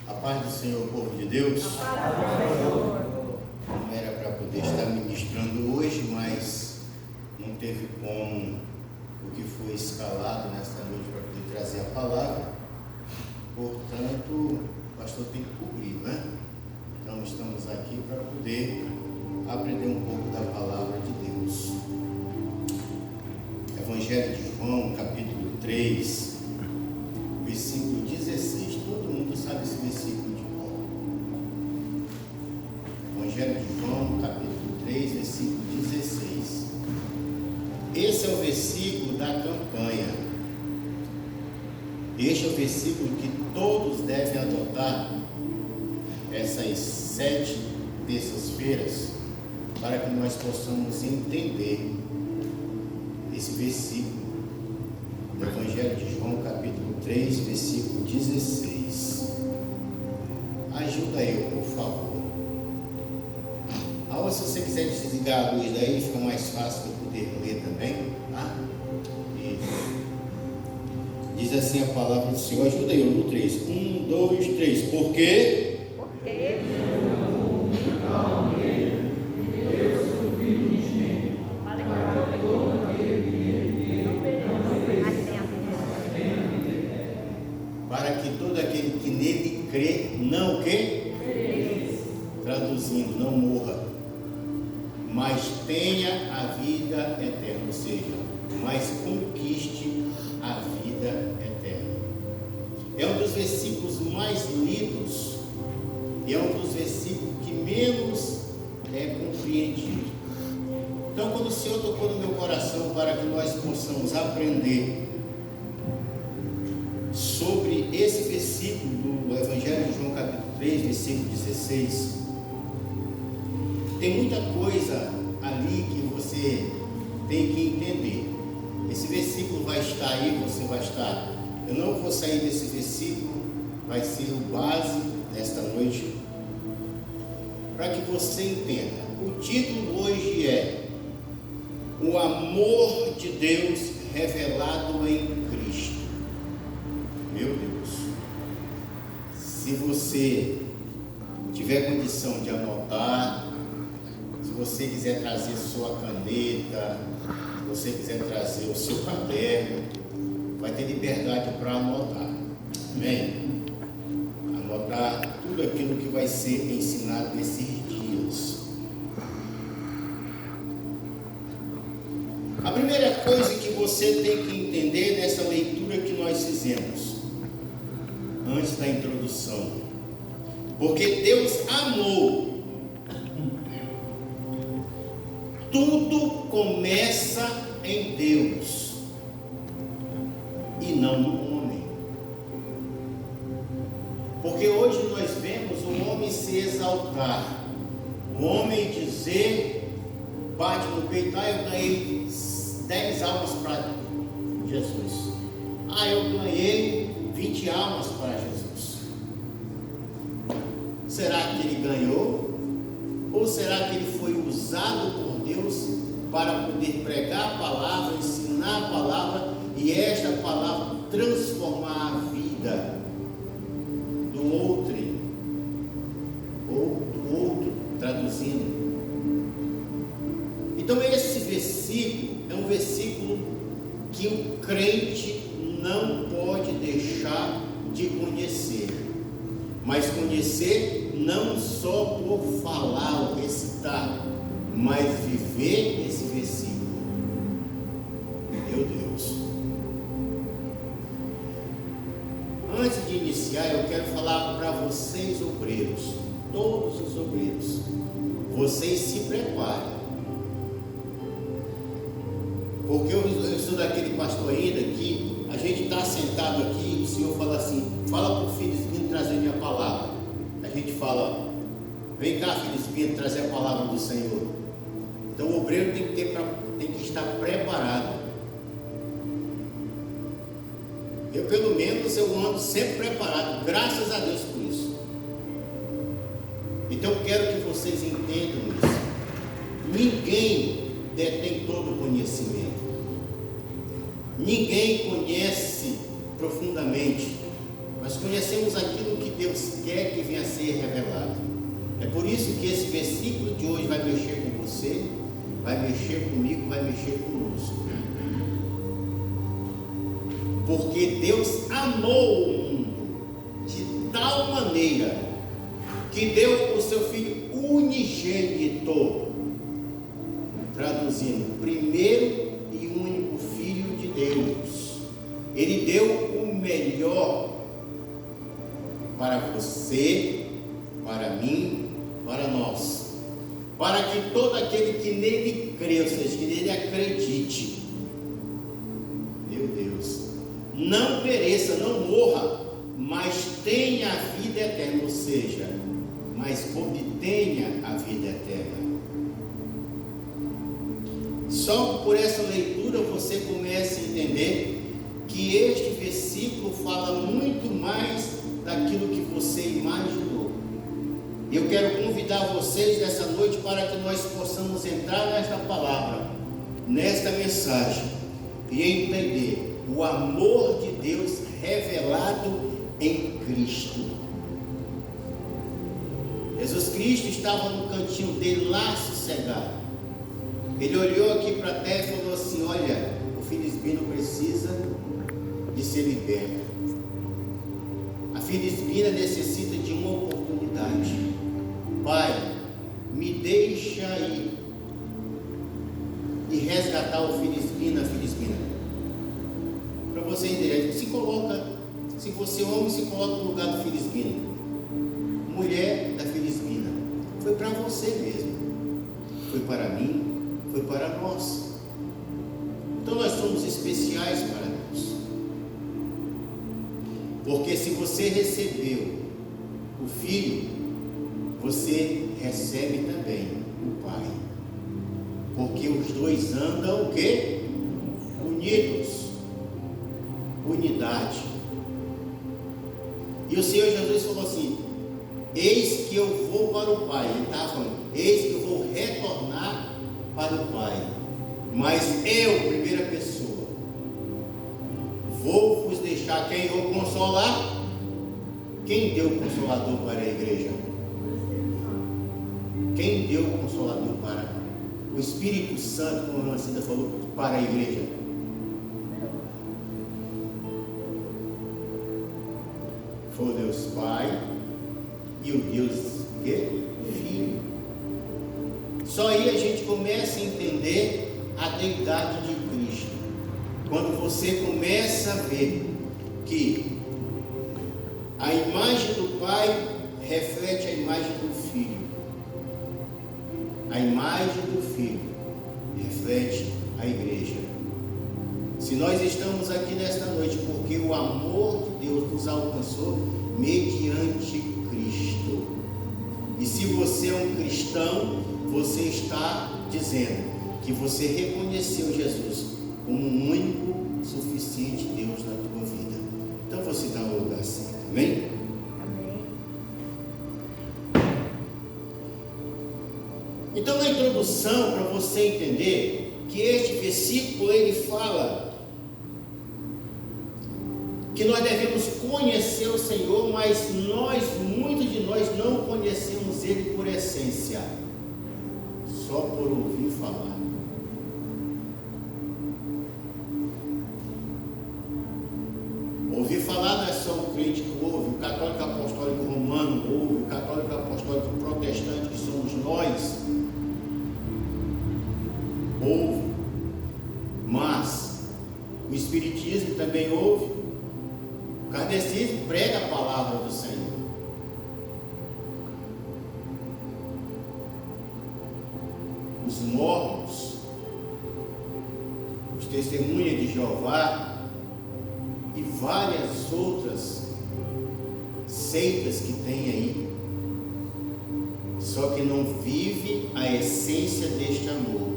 A paz do Senhor, povo de Deus. A paz do Senhor. Não era para poder estar ministrando hoje, mas não teve como o que foi escalado nesta noite para poder trazer a palavra. Portanto, o pastor tem que cobrir, né? Então estamos aqui para poder aprender um pouco da palavra de Deus. Evangelho de João, capítulo 3, versículo 16. Todo mundo sabe esse versículo de cor. Evangelho de João, capítulo 3, versículo 16. Esse é o versículo da campanha. Este é o versículo que todos devem adotar essas 7 terças-feiras, para que nós possamos entender esse versículo do Evangelho de João, capítulo 3, versículo 16. Ajuda eu, por favor. Ou se você quiser desligar a luz daí, fica mais fácil de eu poder ler também, tá? Isso. Diz assim a palavra do Senhor. Ajuda eu no 3. 1, 2, 3. Por quê? Porque para que todo aquele que nele crê, não o quê? Traduzindo, não morra, mas tenha a vida eterna, ou seja, mas conquiste a vida eterna. É um dos versículos mais lidos e é um dos versículos que menos é compreendido. Então, quando o Senhor tocou no meu coração para que nós possamos aprender sobre esse versículo do Evangelho de João, capítulo 3, versículo 16, tem muita coisa ali que você tem que entender. Esse versículo vai estar aí, você vai estar. Eu não vou sair desse versículo, vai ser o base desta noite, para que você entenda. O título hoje é O Amor de Deus Revelado em Cristo. Meu Deus, se você tiver condição de anotar, se você quiser trazer sua caneta, se você quiser trazer o seu caderno, vai ter liberdade para anotar, amém? Anotar tudo aquilo que vai ser ensinado nesses dias. A primeira coisa que você tem que entender nessa leitura que nós fizemos, antes da introdução, porque Deus amou. Tudo começa em Deus e não no homem. Porque hoje nós vemos o homem se exaltar, o homem dizer, bate no peito, eu ganhei 10 almas para Jesus. Eu ganhei 20 almas para Jesus. Será que ele ganhou? Ou será que ele foi usado por Deus para poder pregar a palavra, ensinar a palavra e esta palavra transformar a vida do outro, ou do outro, traduzindo? Então esse versículo é um versículo que o crente não pode deixar de conhecer, mas conhecer não só por falar ou recitar, mas viver esse versículo. Meu Deus. Antes de iniciar, eu quero falar para vocês, obreiros, todos os obreiros, vocês se preparem, porque eu sou daquele pastor ainda que a gente está sentado aqui, o Senhor fala assim, fala para o filho espírito trazer minha palavra. A gente fala, vem cá, filho espírito, trazer a palavra do Senhor. Então o obreiro tem que estar preparado. Eu, pelo menos, eu ando sempre preparado, graças a Deus por isso. Então eu quero que vocês entendam isso. Ninguém detém todo o conhecimento. Ninguém conhece profundamente. Nós conhecemos aquilo que Deus quer que venha a ser revelado. É por isso que esse versículo de hoje vai mexer com você, vai mexer comigo, vai mexer conosco. Porque Deus amou o mundo de tal maneira que deu o seu Filho unigênito, traduzindo, primeiro e único Filho de Deus. Ele deu o melhor para você, para mim, para nós, para que todo aquele que nele crê, ou seja, que nele acredite, meu Deus, não pereça, não morra, mas tenha a vida eterna, ou seja, mas obtenha a vida eterna. Só por essa leitura você começa a entender que este versículo fala muito mais daquilo que você imaginou. Eu quero convidar vocês nessa noite para que nós possamos entrar nesta palavra, nesta mensagem, e entender o amor de Deus revelado em Cristo. Jesus Cristo estava no cantinho dele lá sossegado. Ele olhou aqui para a terra e falou assim: olha, o Filisbino precisa de ser liberto. A Filisbina necessita de uma oportunidade. Pai, me deixa ir e resgatar o Filisbino, a Filisbina. Para você entender, se coloca, se você homem, se coloca no lugar do Filisbino. Mulher da Filisbina. Foi para você mesmo. Foi para mim, foi para nós. Então nós somos especiais para Deus. Porque se você recebeu o Filho, você recebe também o Pai. Porque os dois andam o quê? Unidos. Unidade. E o Senhor Jesus falou assim: eis que eu vou para o Pai. Ele estava falando: eis que eu vou retornar para o Pai. Mas eu, primeira pessoa, vou vos deixar quem vou consolar. Quem deu o Consolador para a igreja? Quem deu o Consolador para o Espírito Santo, como a irmã Cida falou, para a igreja? Foi o Deus Pai e o Deus que? Filho. Só aí a gente começa a entender a deidade de Cristo. Quando você começa a ver que a imagem do Pai reflete a imagem do Filho. A imagem do Filho reflete a igreja. Se nós estamos aqui nesta noite porque o amor de Deus nos alcançou mediante Cristo. E se você é um cristão, você está dizendo que você reconheceu Jesus como um único, suficiente Deus na tua vida. Então você está no lugar certo. Amém? Amém. Então, na introdução, para você entender que este versículo ele fala que nós devemos conhecer o Senhor, mas muitos de nós não conhecemos Ele por essência, só por ouvir falar. Ouvir falar não é só o crente que ouve, o católico apostólico romano ouve, o católico apostólico protestante, que somos nós, ouve, mas o espiritismo também ouve, o kardecismo prega a palavra do Senhor. Os mormons, os testemunhas de Jeová e várias outras seitas que tem aí, só que não vive a essência deste amor.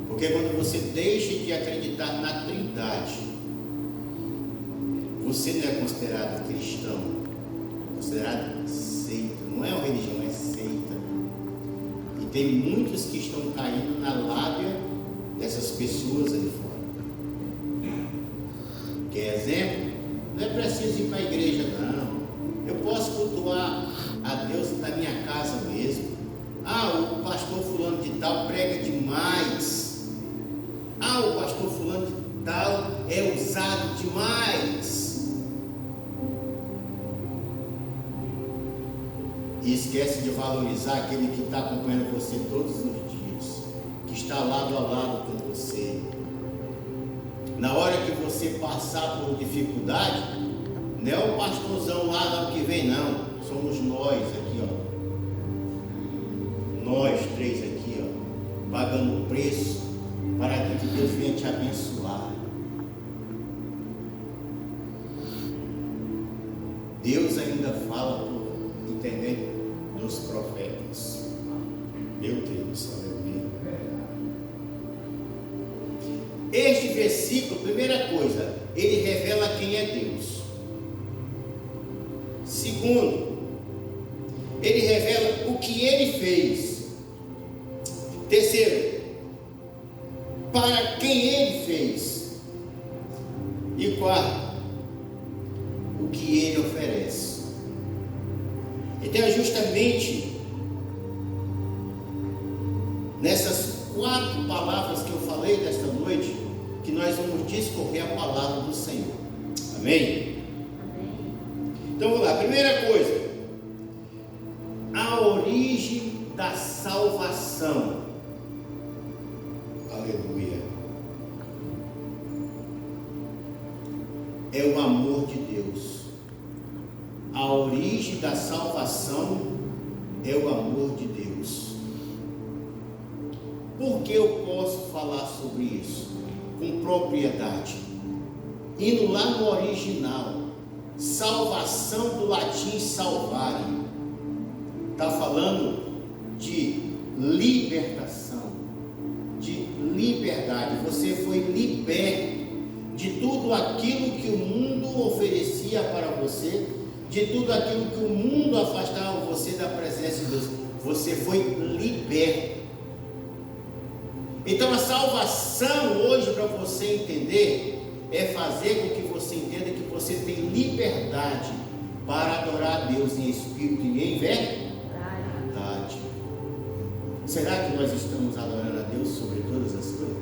Porque quando você deixa de acreditar na Trindade, você não é considerado cristão, é considerado seita. Não é uma religião, é seita. E tem muitos que estão caindo na lábia dessas pessoas ali fora. Quer exemplo? Não é preciso ir para a igreja, não. e esquece de valorizar aquele que está acompanhando você todos os dias, que está lado a lado com você. Na hora que você passar por dificuldade, não é o pastorzão lá não que vem, não. Somos nós aqui, ó. Nós três aqui, ó, pagando o preço para que Deus venha te abençoar. Deus ainda fala por intermédio dos profetas. Meu Deus, aleluia. Este versículo, primeira coisa, ele revela quem é Deus. Segundo, ele revela o que ele fez. Terceiro, para quem ele fez. E quarto, o que ele oferece. Então é justamente nessas 4 palavras que eu falei desta noite que nós vamos discorrer a palavra do Senhor. Amém? Então vamos lá, primeira coisa, a origem da salvação. Aleluia. É o amor de Deus. A origem da salvação é o amor de Deus. Por que eu posso falar sobre isso com propriedade? Indo lá no original, salvação do latim salvare, está falando de libertação, de liberdade. Você foi liberto de tudo aquilo que o mundo oferecia para você, de tudo aquilo que o mundo afastava você da presença de Deus. Você foi liberto. Então a salvação hoje, para você entender, é fazer com que você entenda que você tem liberdade para adorar a Deus em espírito e em verdade. Será que nós estamos adorando a Deus sobre todas as coisas?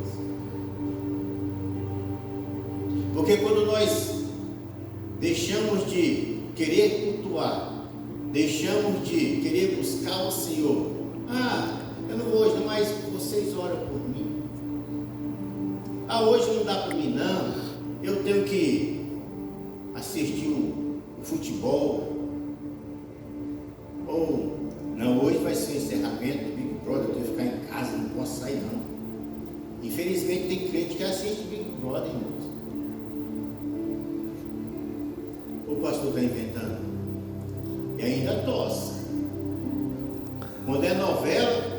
Porque quando nós deixamos de querer cultuar, deixamos de querer buscar o Senhor, eu não vou hoje, não, mas vocês oram por mim. Hoje não dá para mim não, eu tenho que assistir o futebol, ou não, hoje vai ser o encerramento do Big Brother, eu tenho que ficar em casa, não posso sair não. Infelizmente tem crente que assiste Big Brother, irmãos. O pastor está inventando e ainda tosse. Quando é novela,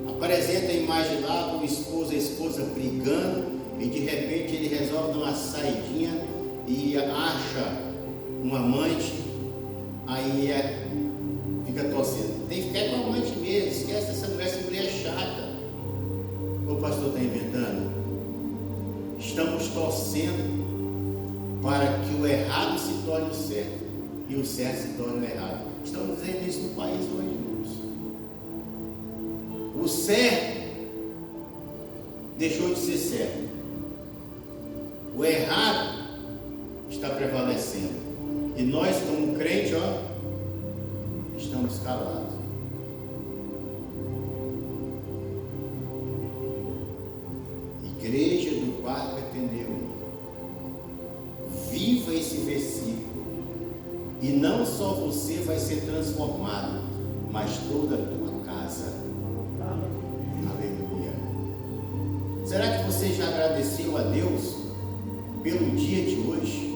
apresenta a imagem lá do esposo e a esposa brigando, e de repente ele resolve dar uma saidinha e acha um amante, aí fica torcendo. Tem que ficar com a amante mesmo, esquece essa mulher é chata. O pastor está inventando. Estamos torcendo para que o errado se torne o certo e o certo se torne o errado. Estamos dizendo isso no país hoje, irmãos. O certo deixou de ser certo. O errado está prevalecendo. E nós, como crentes, estamos calados. Igreja do Parque Ateneu, viva esse versículo. E não só você vai ser transformado, mas toda a tua casa. Aleluia. Será que você já agradeceu a Deus pelo dia de hoje?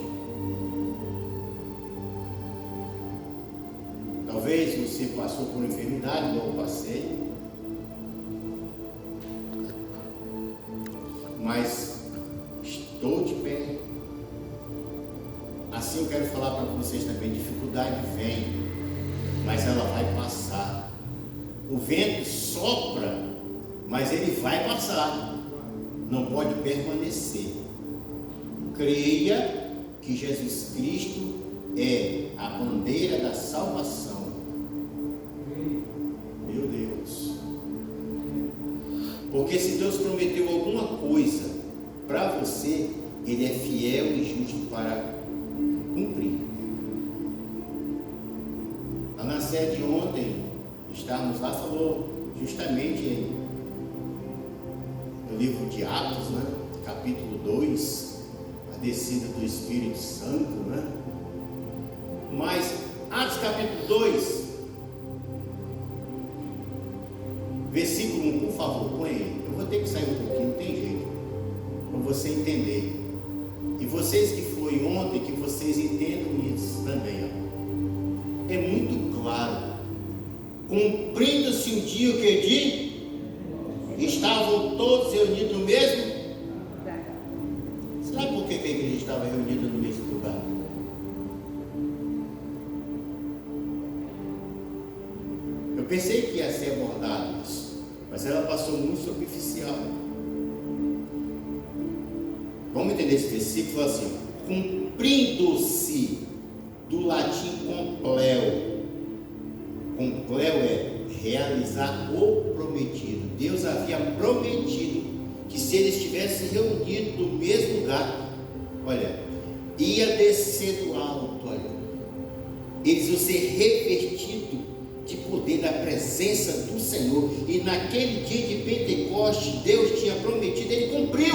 Talvez você passou por enfermidade, igual eu passei, mas estou de pé. Assim eu quero falar para vocês também, dificuldade vem, mas ela vai passar. O vento sopra, mas ele vai passar, não pode permanecer. Creia que Jesus Cristo é a bandeira da salvação. Meu Deus. Porque se Deus prometeu alguma coisa para você, Ele é fiel e justo para cumprir. Lá na sede ontem, estarmos lá, falou justamente no livro de Atos, né? Capítulo 2, a descida do Espírito Santo, né? Mas Atos capítulo 2, versículo 1, por favor, põe aí. Eu vou ter que sair um pouquinho, não tem jeito, para você entender. E vocês que foi ontem, que vocês entendam isso também, ó. É muito claro. Cumprindo-se um dia o que diz? Estavam todos reunidos no mesmo? Sabe por que a igreja estava reunida no mesmo lugar? Eu pensei que ia ser abordado isso, mas ela passou muito superficial. Vamos entender esse versículo? Fala assim: cumprindo-se, do latim compleo. Compleo é realizar o prometido. Deus havia prometido que se eles estivessem reunidos no mesmo lugar, olha, ia descer do alto, olha, eles iam ser revestidos de poder da presença do Senhor. E naquele dia de Pentecostes, Deus tinha prometido, Ele cumpriu.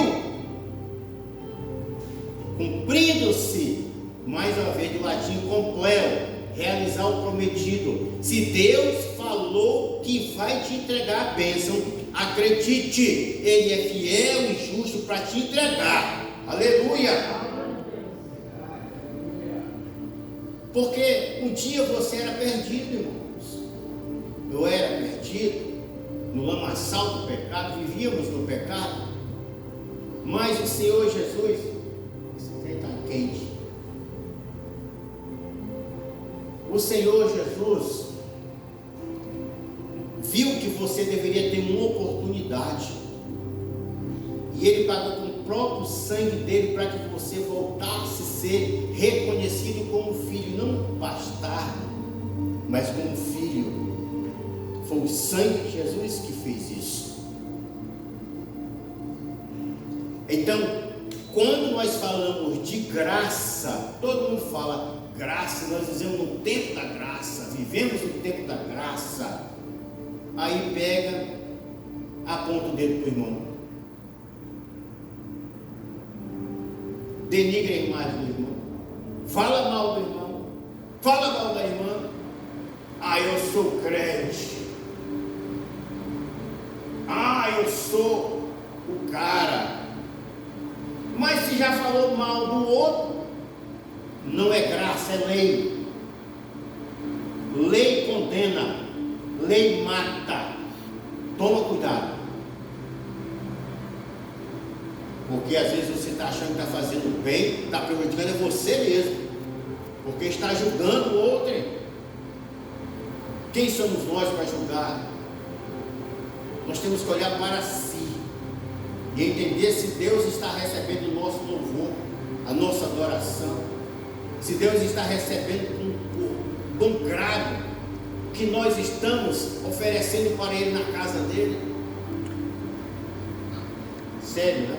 Cumprindo-se, mais uma vez do latim compleo, realizar o prometido. Se Deus falou que vai te entregar a bênção, acredite, Ele é fiel e justo para te entregar. Aleluia! Porque um dia você era perdido, irmãos. Eu era perdido no lamaçal do pecado, vivíamos no pecado. Mas o Senhor Jesus, esse trem está quente. O Senhor Jesus viu que você deveria ter uma oportunidade, e Ele pagou com o próprio sangue dele para que você voltasse a ser reconhecido como filho, não bastardo, mas como filho. Foi o sangue de Jesus que fez isso. Então, quando nós falamos de graça, todo mundo fala graça, nós dizemos no tempo da graça, vivemos no tempo da graça. Aí pega, aponta o dedo para o irmão, denigra a imagem do irmão, fala mal do irmão, fala mal da irmã. Ah, eu sou crente, ah, eu sou o cara. Mas se já falou mal do outro, não é graça, é lei. Lei condena, lei mata. Toma cuidado, porque às vezes você está achando que está fazendo bem, está prejudicando é você mesmo, porque está julgando o outro. Quem somos nós para julgar? Nós temos que olhar para si e entender se Deus está recebendo o nosso louvor, a nossa adoração, se Deus está recebendo com grado que nós estamos oferecendo para Ele na casa dele. Sério, né,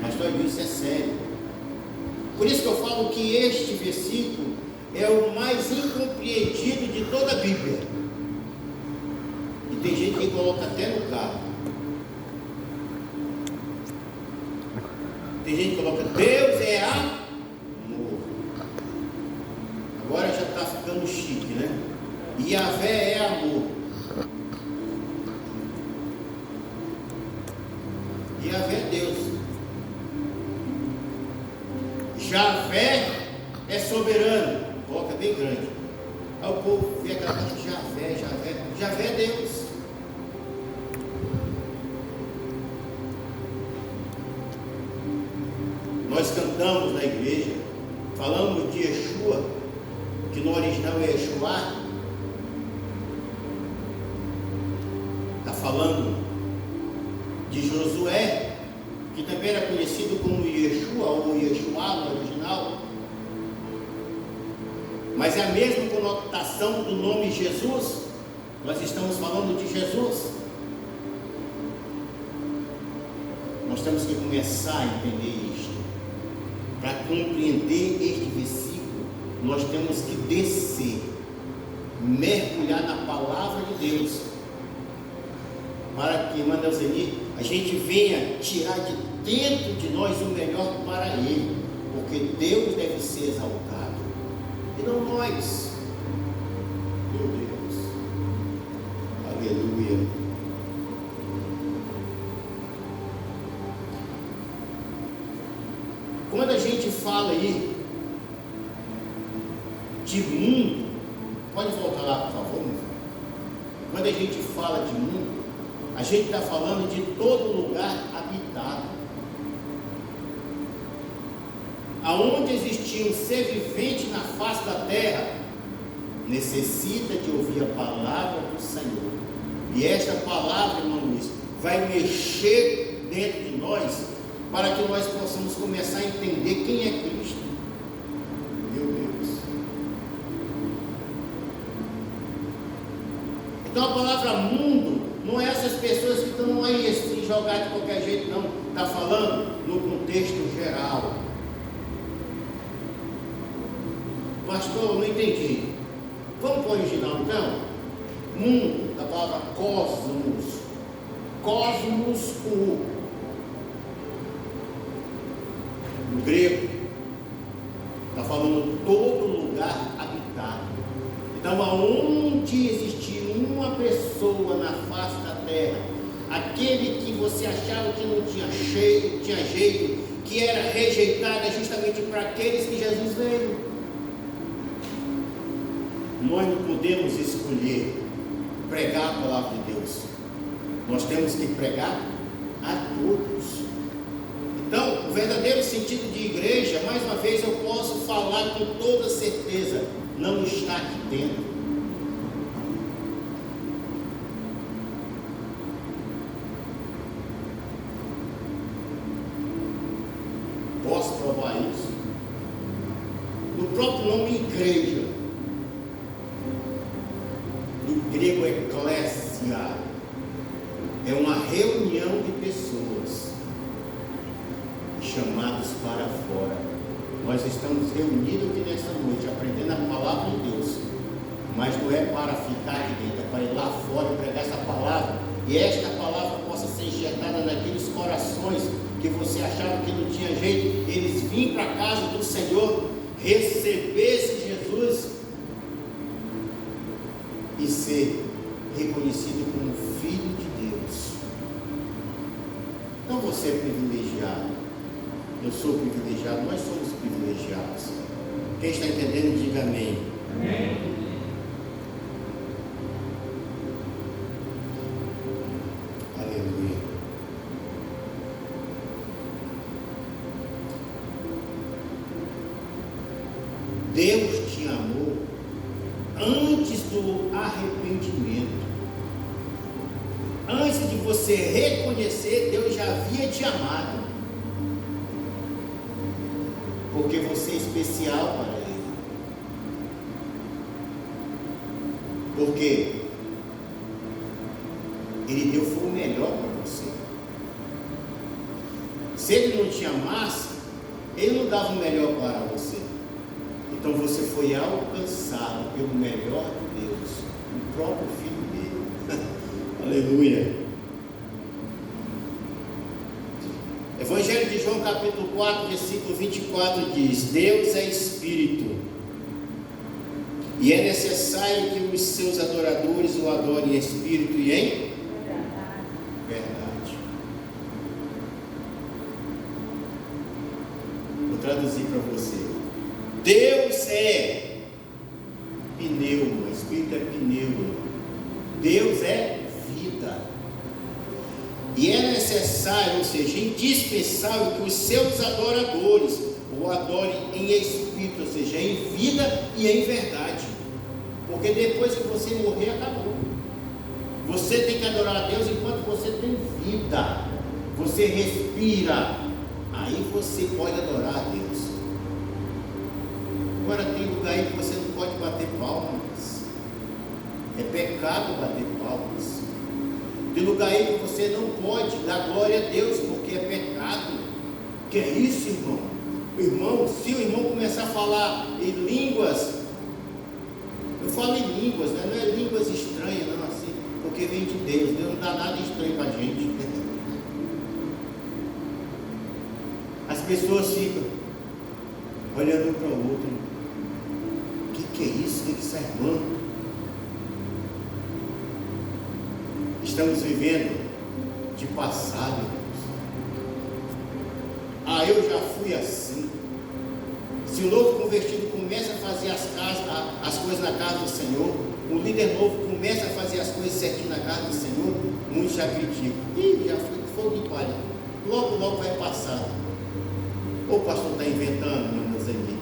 pastor? Pastor, isso é sério. Por isso que eu falo que este versículo é o mais incompreendido de toda a Bíblia. E tem gente que coloca até no carro. Tem gente que coloca Deus é amor. Agora já está ficando chique, né? Yahvé é amor. Yahvé é Deus. Javé é soberano. Coloca bem grande. Aí o povo vê aquela coisa de Javé. Javé é Deus. Nós cantamos na igreja, falamos de Yeshua, que no original é Yeshua. Está falando de Josué, que também era conhecido como Yeshua ou Yeshua no original. Mas é a mesma conotação do nome Jesus. Nós estamos falando de Jesus. Nós temos que começar a entender isto. Para compreender este versículo, nós temos que descer, mergulhar na palavra de Deus, para que, irmã Neuzeni, a gente venha tirar de dentro de nós o melhor para Ele, porque Deus deve ser exaltado, e não nós. Meu Deus, aleluia. Quando a gente fala aí de mundo, pode voltar lá, por favor, meu filho? Quando a gente fala de mundo, a gente está falando de todo lugar habitado, aonde existia um ser vivente na face da terra, necessita de ouvir a palavra do Senhor. E esta palavra, irmão Luiz, vai mexer dentro de nós, para que nós possamos começar a entender quem é Cristo. Meu Deus. Então a palavra mundo não é essas pessoas que estão aí assim, jogadas de qualquer jeito, não. Está falando no contexto geral. Pastor, eu não entendi. Vamos para o original então? Mundo, da palavra cosmos. Cosmos, no grego, está falando todo lugar habitado. Então, aonde existir uma pessoa na face da terra, aquele que você achava que não tinha jeito, que era rejeitado, é justamente para aqueles que Jesus veio. Nós não podemos escolher pregar a palavra de Deus, nós temos que pregar a todos. Então, o verdadeiro sentido de igreja, mais uma vez eu posso falar com toda certeza, não está aqui dentro. Posso provar isso? No próprio nome igreja, do grego eclésia, é uma reunião de pessoas chamados para fora. Nós estamos reunidos aqui nesta noite, aprendendo a palavra de Deus, mas não é para ficar aqui dentro, é para ir lá fora e pregar essa palavra, e esta palavra possa ser enxertada naqueles corações que você achava que não tinha jeito, eles virem para a casa do Senhor, receber esse Jesus e ser reconhecido como filho de Deus. Não você é privilegiado, eu sou privilegiado, nós somos privilegiados. Quem está entendendo, diga amém. Amém. Aleluia. Deus te amou antes do arrependimento. Antes de você reconhecer, Deus já havia te amado, porque você é especial para Ele. Porque Ele deu foi o melhor para você. Se Ele não te amasse, Ele não dava o melhor para você. Então você foi alcançado pelo melhor de Deus, o próprio Filho dele. Aleluia. Evangelho de João capítulo 4, versículo 24 diz: Deus é Espírito, e é necessário que os seus adoradores o adorem em Espírito e em verdade. Vou traduzir para você. Deus é pneuma, Espírito é pneuma. Deus é vida. E é necessário, ou seja, indispensável que os seus adoradores o adorem em espírito, ou seja, em vida e em verdade. Porque depois que você morrer, acabou. Você tem que adorar a Deus enquanto você tem vida. Você respira. Aí você pode adorar a Deus. Agora tem lugar aí que você não pode bater palmas. É pecado bater palmas. Tem lugar aí que você não pode dar glória a Deus, porque é pecado. Que é isso, irmão? Irmão, se o irmão começar a falar em línguas, eu falo em línguas, né? Não é línguas estranhas, não, assim, porque vem de Deus. Deus não dá nada estranho para a gente. As pessoas ficam olhando um para o outro. O que é isso? O que é essa irmã? Estamos vivendo de passado, irmãos. Ah, eu já fui assim. Se o novo convertido começa a fazer as coisas na casa do Senhor, o líder novo começa a fazer as coisas certinho na casa do Senhor, muitos já criticam. Ih, já foi fogo de palha. Logo, logo vai passar. Ou o pastor está inventando, meu Deus aqui.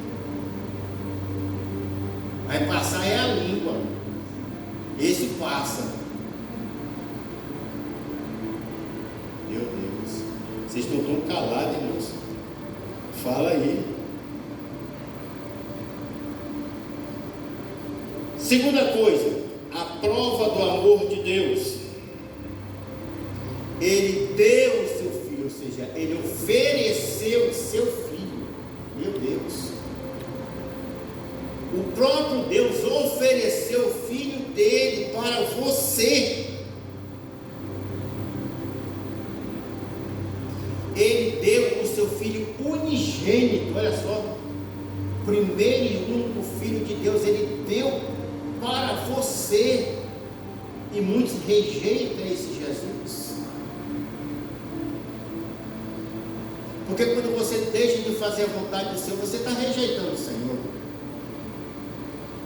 Vai passar é a língua. Esse passa. Meu Deus. Vocês estão tão calados, irmãos. Fala aí. Segunda coisa, a prova do amor de Deus. Ele deu o seu filho, ou seja, ele ofereceu o seu filho. Meu Deus. O próprio Deus ofereceu o filho dele para você. Ele deu o seu filho unigênito, olha só, primeiro e único filho de Deus, ele deu para você. E muitos rejeitam esse Jesus, porque quando você deixa de fazer a vontade do Senhor, você está rejeitando o Senhor.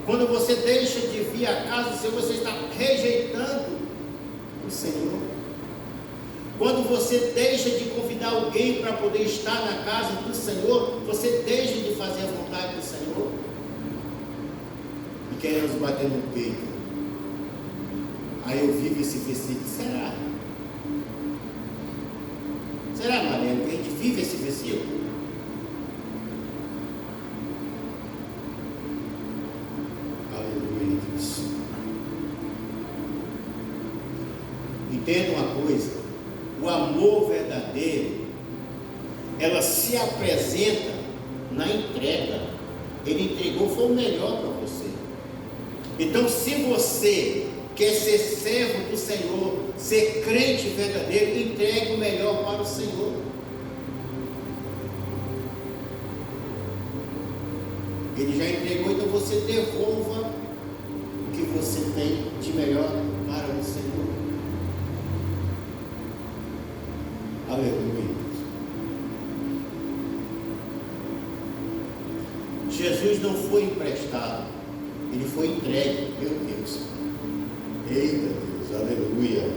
Quando você deixa de vir à casa do Senhor, você está rejeitando o Senhor. Quando você deixa de convidar alguém para poder estar na casa do Senhor, você deixa de fazer a vontade do Senhor. E queremos bater no peito. Aí eu vivo esse versículo. Será? Será, Mariana, que a gente vive esse versículo? Aleluia, Deus. Entenda uma coisa. O amor verdadeiro, ela se apresenta na entrega. Ele entregou, foi o melhor para você. Então, se você quer ser servo do Senhor, ser crente verdadeiro, entregue o melhor para o Senhor. Ele já entregou, então você devolva o que você tem de melhor para o Senhor. Aleluia. Jesus não foi emprestado, ele foi entregue. Meu Deus. Eita Deus, aleluia.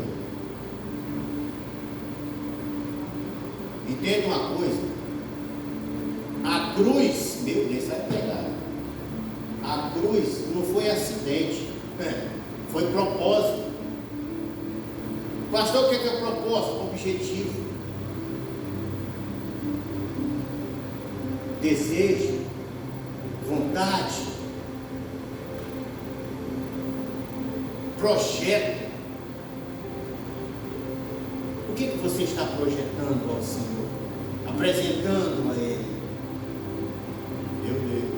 Entenda uma coisa. A cruz, meu Deus, vai pegar. A cruz não foi acidente, foi propósito. Pastor, o que é propósito? Objetivo. Desejo, vontade, projeto. O que você está projetando ao Senhor? Apresentando a Ele? Meu Deus.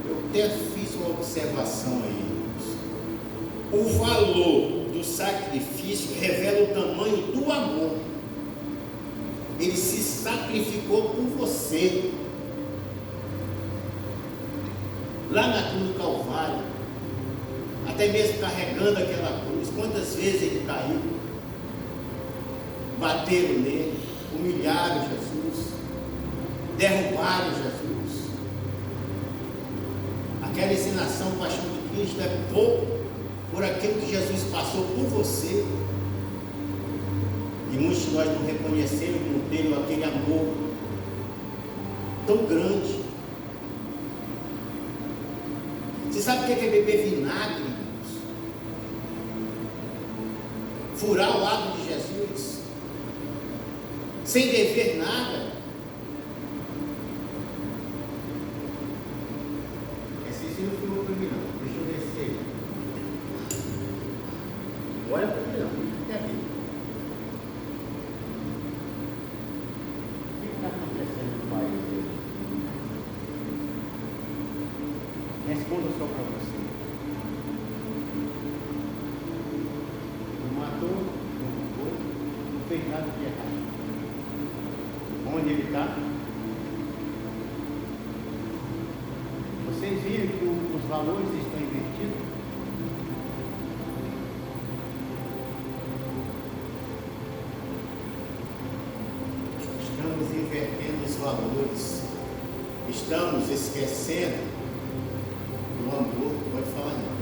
Eu até fiz uma observação aí. O valor do sacrifício revela o tamanho do amor. Ele se sacrificou por você. Lá na cruz do Calvário, até mesmo carregando aquela cruz, quantas vezes ele caiu, bateram nele, humilharam Jesus, derrubaram Jesus. Aquela ensinação, paixão de Cristo é pouco por aquilo que Jesus passou por você. E muitos de nós não reconheceram que não teve aquele amor tão grande. Você sabe o que é beber vinagre, irmãos? Furar o lado de Jesus, sem dever nada. Esse filme foi Olha para mim, não. Até aqui. O que está acontecendo no país hoje? Responda só para você. Não matou, não roubou, não fez nada de errado. Onde ele está? Vocês viram que os valores estão invertidos? Estamos invertendo os valores. Estamos esquecendo do amor. Pode falar não.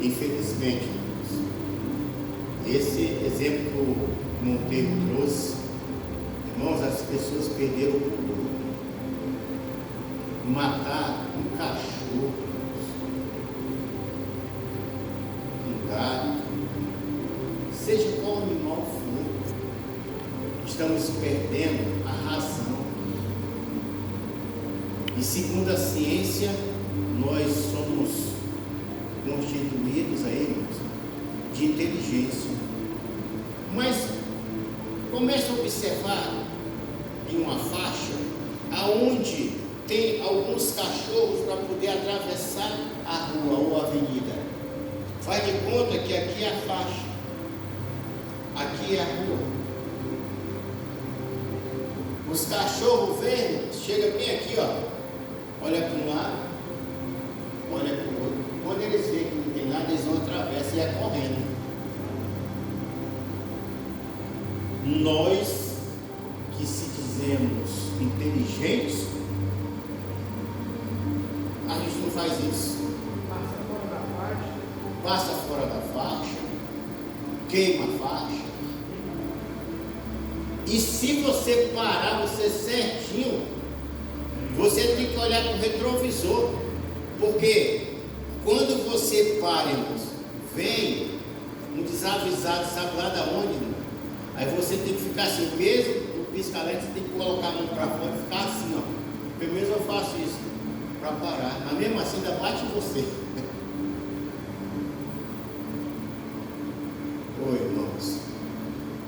Infelizmente, esse exemplo que o Monteiro trouxe, irmãos, as pessoas perderam o pudor. Matar um cachorro, um gato, seja qual animal for, estamos perdendo a razão. E segundo a ciência, nós somos constituídos aí de inteligência. Mas comece a observar em uma faixa aonde tem alguns cachorros para poder atravessar a rua ou a avenida. Faz de conta que aqui é a faixa, aqui é a rua. Os cachorros vêm, chega bem aqui, ó, olha para um lado, olha para o outro. Quando eles veem que não tem nada, eles vão atravessar e é correndo. Nós que se dizemos inteligentes, a gente não faz isso. Passa fora da faixa, queima a faixa. E se você parar, você certinho, você tem que olhar para o retrovisor, porque quando você para, irmãos, vem um desavisado, sabe lá da onde, irmão? Aí você tem que ficar assim, mesmo no pisca-alerta, você tem que colocar a mão para fora e ficar assim, ó. Pelo menos eu faço isso, para parar. Mas mesmo assim ainda bate em você. Ô irmãos,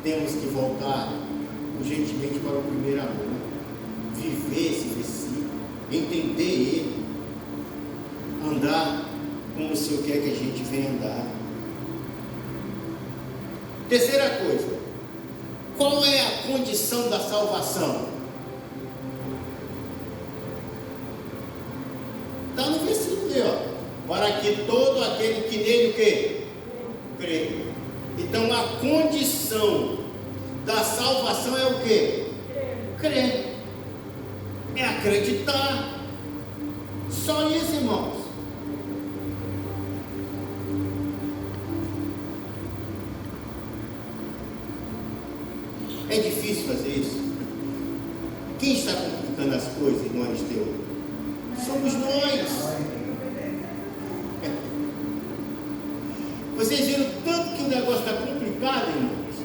temos que voltar urgentemente para o primeiro amor, viver esse versículo, entender ele, andar como o Senhor quer que a gente venha andar. Terceira coisa, qual é a condição da salvação? Está no versículo ali, ó. Para que todo aquele que nele o quê? Crê. Então a condição da salvação é o quê? Crer. É acreditar. Só isso, irmãos. É difícil fazer isso? Quem está complicando as coisas, irmão Aristeu? Somos nós. Vocês viram tanto que o negócio está complicado, irmãos?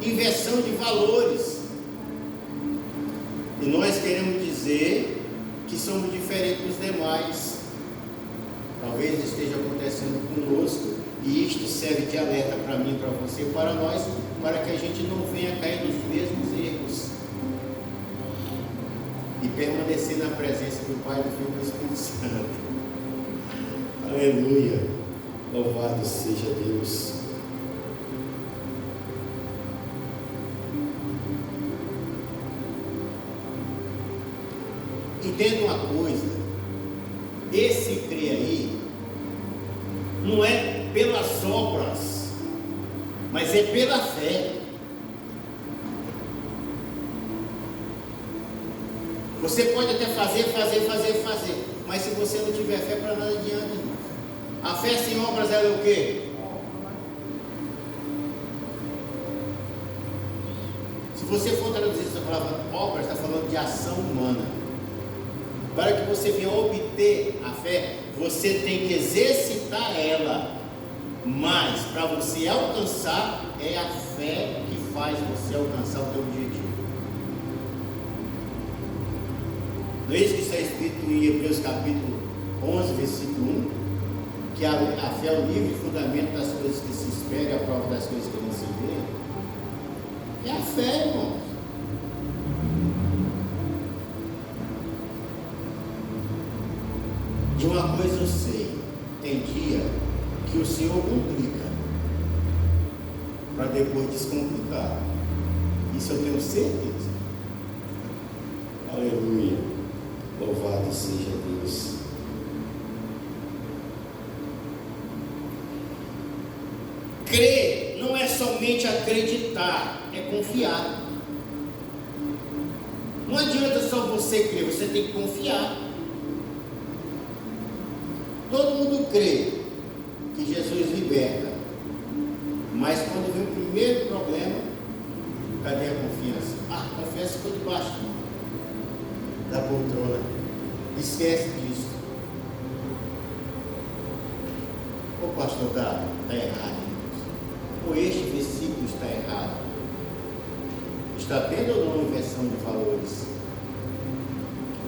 Inversão de valores. E nós queremos dizer que somos diferentes dos demais. Talvez esteja acontecendo conosco, e isto serve de alerta para mim, para você, para nós, para que a gente não venha cair nos mesmos erros e permanecer na presença do Pai, do Filho e do Espírito Santo. Aleluia, louvado seja Deus. Entenda uma coisa, esse crer aí não é pelas obras, mas é pela fé. Você pode até fazer, mas se você não tiver fé, para nada adianta, irmão. A fé sem obras, ela é o quê? Se você for traduzir essa palavra obras, está falando de ação humana. Para que você venha obter a fé, você tem que exercitar ela. Mas para você alcançar, é a fé que faz você alcançar o teu objetivo. Não é isso que está escrito em Hebreus capítulo 11, versículo 1? Que a fé é o livre fundamento das coisas que se esperam e a prova das coisas que não se vê. É a fé, irmãos. De uma coisa eu sei, tem dia que o Senhor complica para depois descomplicar. Isso eu tenho certeza. Aleluia. Louvado seja Deus. Crer não é somente acreditar, é confiar. Não adianta só você crer, você tem que confiar. Todo mundo crê que Jesus liberta, mas quando vem o primeiro problema, cadê a confiança? A confiança ficou debaixo da poltrona. Esquece disso. O pastor está errado, ou este versículo está errado. Está tendo ou não inversão de valores?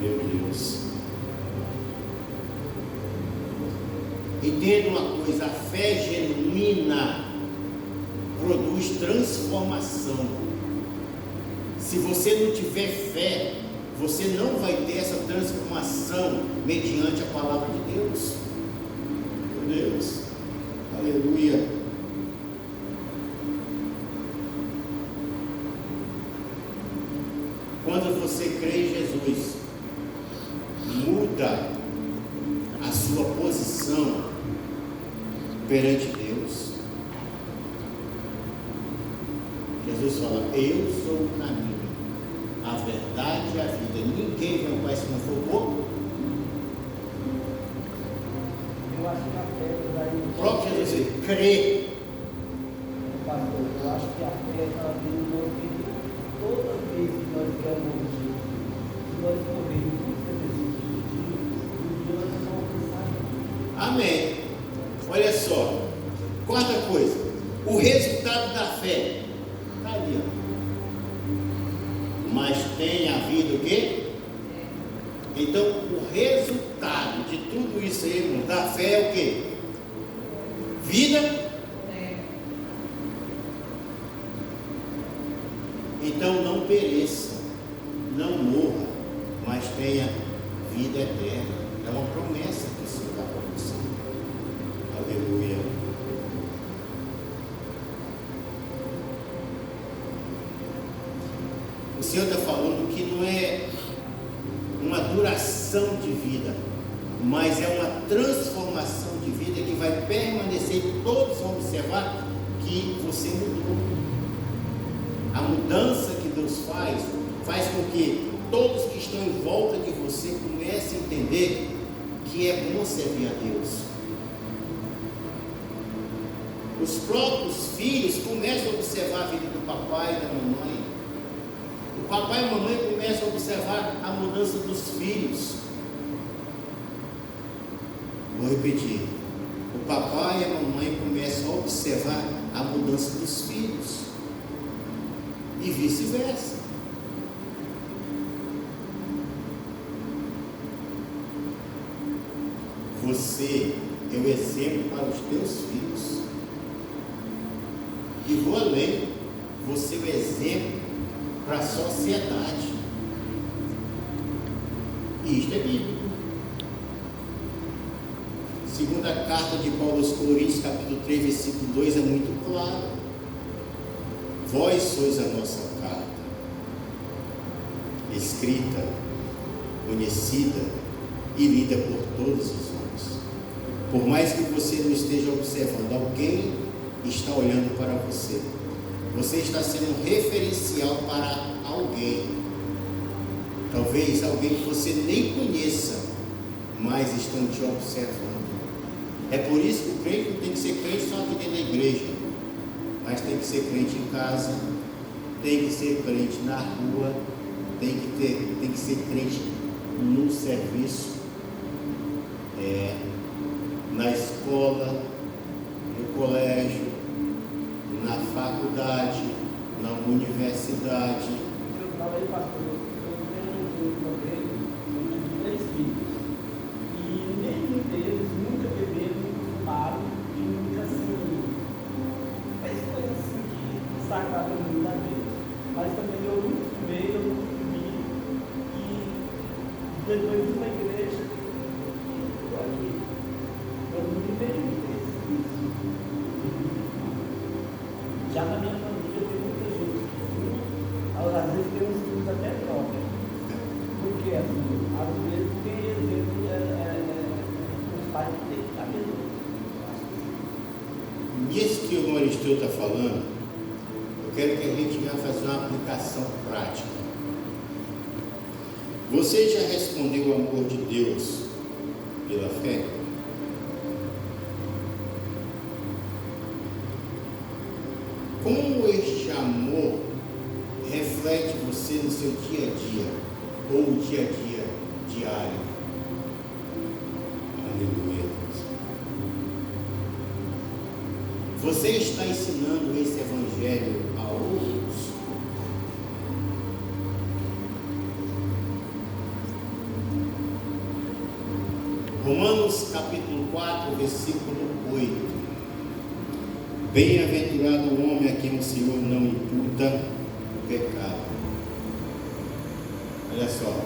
Meu Deus. Entenda uma coisa, a fé genuína produz transformação. Se você não tiver fé, você não vai ter essa transformação mediante a palavra de Deus. Meu Deus, aleluia. Quando você crê em Jesus, muda a sua posição perante Deus. Jesus fala: eu sou o caminho, a verdade e a vida. Ninguém vem ao Pai se não for por. Eu acho que a fé daí. O próprio Jesus crê. Pastor, eu acho que a fé está vindo no ouvido toda vez que nós queremos ouvir. Se nós corremos busca desse objetivo, um dia nós vamos alcançar. Amém. Olha só, quarta coisa, o resultado da fé está ali, ó. Mas tem havido o quê? Então, o resultado de tudo isso aí, irmão, da fé é o quê? Vida. Então não pereça, não morra, mas tenha vida eterna. É uma promessa que o Senhor dá para você. Aleluia. O Senhor está falando que não é uma duração de vida, mas é uma transformação de vida que vai permanecer. Todos vão observar que você mudou. A mudança que Deus faz com que todos que estão em volta de você comecem a entender que é bom servir a Deus. Os próprios filhos começam a observar a vida do papai e da mamãe. O papai e a mamãe começam a observar a mudança dos filhos. Vou repetir. O papai e a mamãe começam a observar a mudança dos filhos. E vice-versa. Você é o exemplo para os teus filhos. E vou além, você é o exemplo para a sociedade. E isto é bíblico. Segunda carta de Paulo aos Coríntios, capítulo 3, versículo 2, é muito claro. Vós sois a nossa carta, escrita, conhecida e lida por todos os homens. Por mais que você não esteja observando alguém está olhando para você. Você está sendo um referencial para alguém. Talvez alguém que você nem conheça, mas estão te observando. É por isso que o crente não tem que ser crente só aqui dentro da igreja, mas tem que ser crente em casa, tem que ser crente na rua, tem que ser crente no serviço, na escola, no colégio, na faculdade, na universidade. Eu estava aí, pastor, eu tenho um problema, eu tive 3 filhos, e nenhum deles nunca beberam, nunca fumaram, e nunca assim, fez coisa assim que destacava muito da vida. Mas também eu nunca fumei, eu nunca bebi, e depois de uma igreja, estou aqui, eu não nenhum desses isso. Já na minha família tem muita gente que fuma, às vezes tem uns filhos até droga. Porque assim, às vezes tem exemplo, os pais que têm que estar mesmo. Nisso que o Maristeu está falando, eu quero que a gente venha fazer uma aplicação prática. Você já respondeu o amor de Deus pela fé? Como este amor reflete você no seu dia a dia, ou o dia a dia diário? Aleluia. Você está ensinando esse evangelho a outros? Romanos capítulo 4, versículo 8. Bem-aventurado o homem a quem o Senhor não imputa o pecado. Olha só,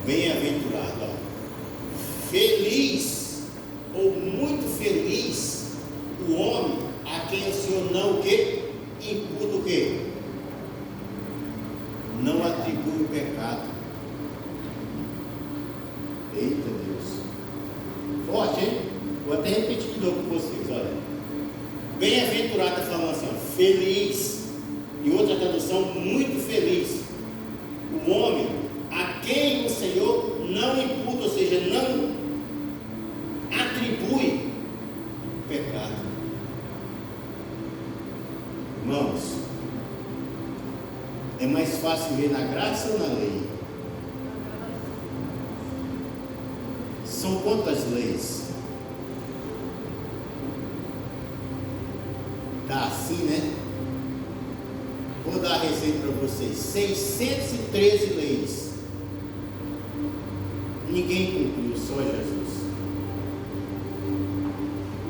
bem-aventurado, feliz ou muito feliz o homem a quem o Senhor não o quê? Imputa o quê? Não atribui o pecado. Eita Deus, forte, hein? Vou até repetir de novo com vocês, olha. Bem-aventurado está falando assim, ó, feliz, em outra tradução, muito feliz, o homem a quem o Senhor não imputa, ou seja, não atribui pecado. Irmãos, é mais fácil ver na graça ou na lei? São quantas leis? Tá assim, né? Vou dar a receita para vocês. 613 leis. Ninguém cumpriu, só Jesus.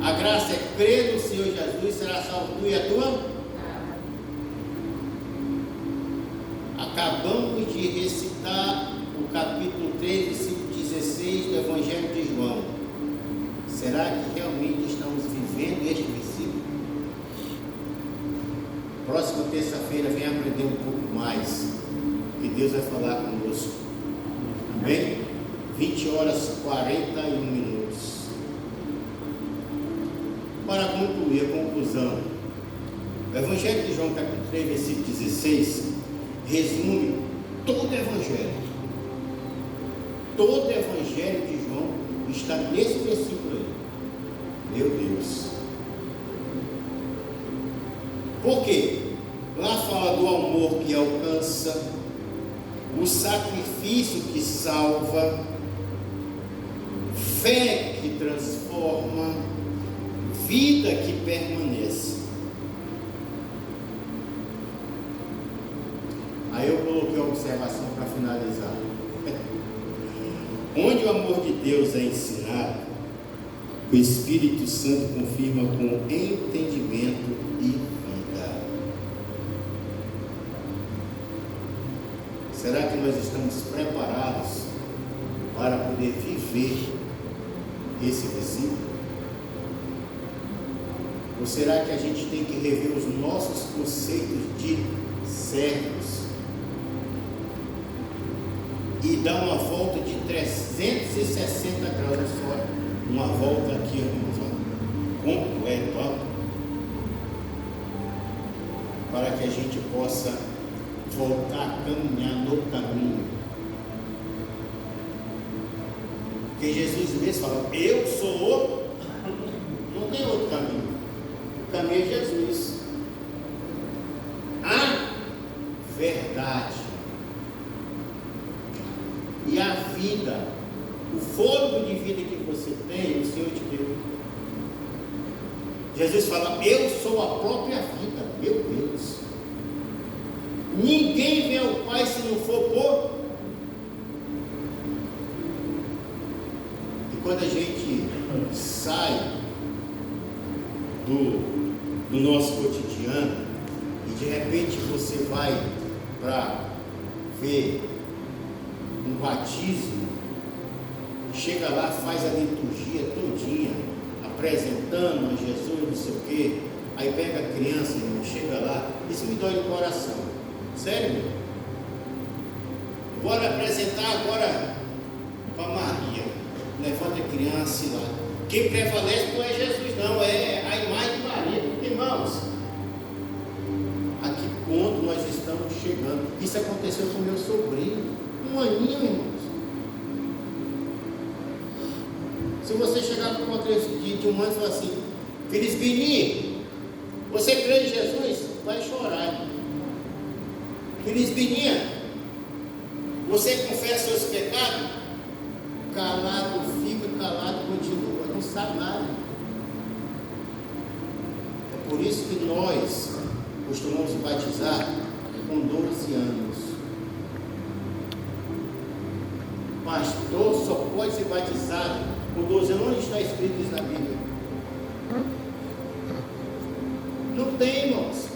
A graça é crer no Senhor Jesus, será salvo tu e a tua? Acabamos de recitar o capítulo 3, versículo 16 do Evangelho de João. Será que realmente estamos vivendo este versículo? Próxima terça-feira vem aprender um pouco mais, que Deus vai falar conosco. Amém? 20h41. Para concluir a conclusão, o Evangelho de João capítulo 3, versículo 16, resume todo o Evangelho. Todo o Evangelho de João está nesse versículo aí. Meu Deus. Por quê? Lá fala do amor que alcança, o sacrifício que salva, fé que transforma, vida que permanece. Aí eu coloquei a observação para finalizar. Onde o amor de Deus é ensinado, o Espírito Santo confirma com entendimento e vida. Será que nós estamos preparados para poder viver esse versículo? Ou será que a gente tem que rever os nossos conceitos de servos e dar uma volta de 360 graus? Olha só, uma volta aqui, irmãos, ó, completa, ó. para que a gente possa voltar a caminhar no caminho. Porque Jesus mesmo fala, eu sou não tem outro caminho. O caminho é Jesus. A verdade e a vida, o fôlego de vida que você tem, o Senhor te deu. Jesus fala, eu sou a própria vida, meu Deus. Ninguém vem ao Pai se não for por. E quando a gente sai do nosso cotidiano e de repente você vai para ver um batismo, chega lá, faz a liturgia todinha, apresentando a Jesus, não sei o quê, aí pega a criança, irmão, chega lá, isso me dói no coração, sério, meu? Bora apresentar agora para Maria, levanta a criança e lá, quem prevalece não é Jesus não, é a imagem de Maria, irmãos, a que ponto nós estamos chegando? Isso aconteceu com meu sobrinho, um aninho, irmãos. Se você chegar com uma criança de um ano e falar assim, Feliz Beninho, você crê em Jesus? Vai chorar. Feliz Beninha, você confessa seus pecados? Calado fica, calado continua, não sabe nada. É por isso que nós costumamos batizar com 12 anos. Pastor só pode ser batizado com 12 anos. Onde está escrito isso na Bíblia? Não tem, irmãos.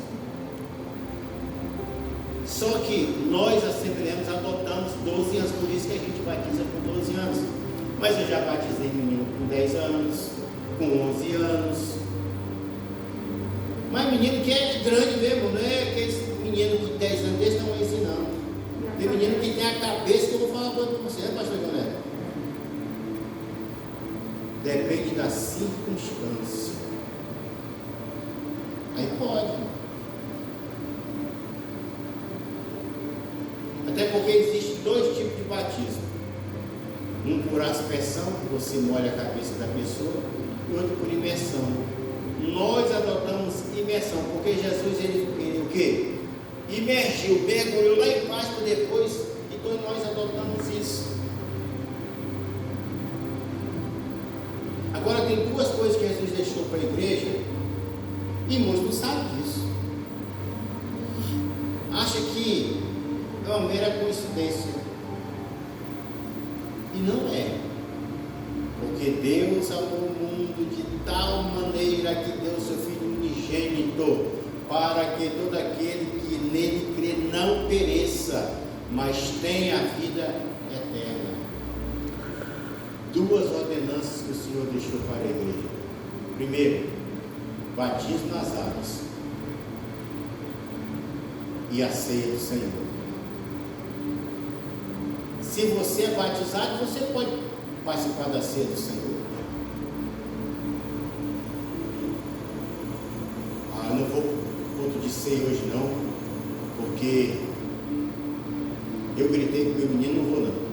Só que nós, assembleanos, adotamos 12 anos, por isso que a gente batiza com 12 anos. Mas eu já batizei menino com 10 anos, com 11 anos. Mas menino que é grande mesmo, não é aqueles meninos de 10 anos desse não ensinando. Tem menino que tem a cabeça que eu vou falar uma coisa para você, né, pastor Leonel? Depende da circunstância. Aí pode. Até porque existem dois tipos de batismo. Um por aspersão, que você molha a cabeça da pessoa, e outro por imersão. Nós adotamos imersão, porque Jesus, ele o quê? Imergiu, mergulhou lá embaixo para depois, então nós adotamos isso. Agora tem duas coisas que Jesus deixou para a igreja, e muitos não sabem disso. Acha que é uma mera coincidência. E não é. Porque Deus amou o mundo de tal maneira que deu seu Filho unigênito, para que todo aquele que nele crê não pereça, mas tenha a vida eterna. Duas ordenanças que o Senhor deixou para a igreja. Primeiro, batismo nas águas e a ceia do Senhor. Se você é batizado, você pode participar da ceia do Senhor. Eu não vou para ponto de ceia hoje não, porque eu gritei com meu menino, não vou não.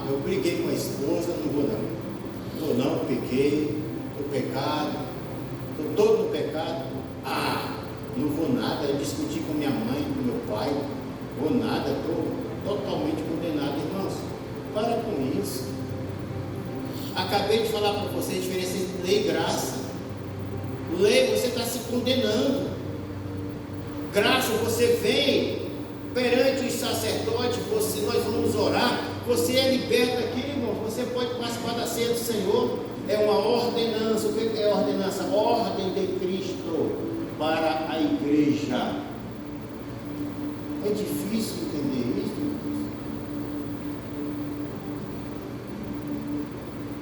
Eu briguei com a esposa, não vou não, pequei, estou pecado, estou todo no pecado, não vou nada, eu discuti com minha mãe, com meu pai, vou nada, estou totalmente condenado, irmãos, para com isso. Acabei de falar para vocês a diferença entre lei e graça. Lei, você está se condenando. Graça, você vem perante os sacerdotes, nós vamos orar, você é liberto aqui, irmão, você pode participar da ceia do Senhor. É uma ordenança. O que é ordenança? Ordem de Cristo para a igreja. É difícil entender isso, irmãos?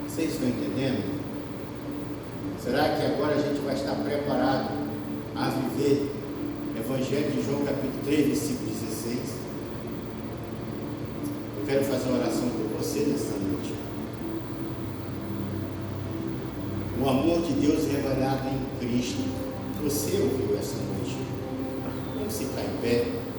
Vocês estão entendendo? Será que agora a gente vai estar preparado a viver Evangelho de João capítulo 3, versículo 16? Eu quero fazer uma oração por você nesta noite. O amor de Deus revelado em Cristo. Você ouviu essa noite? Vamos ficar em pé.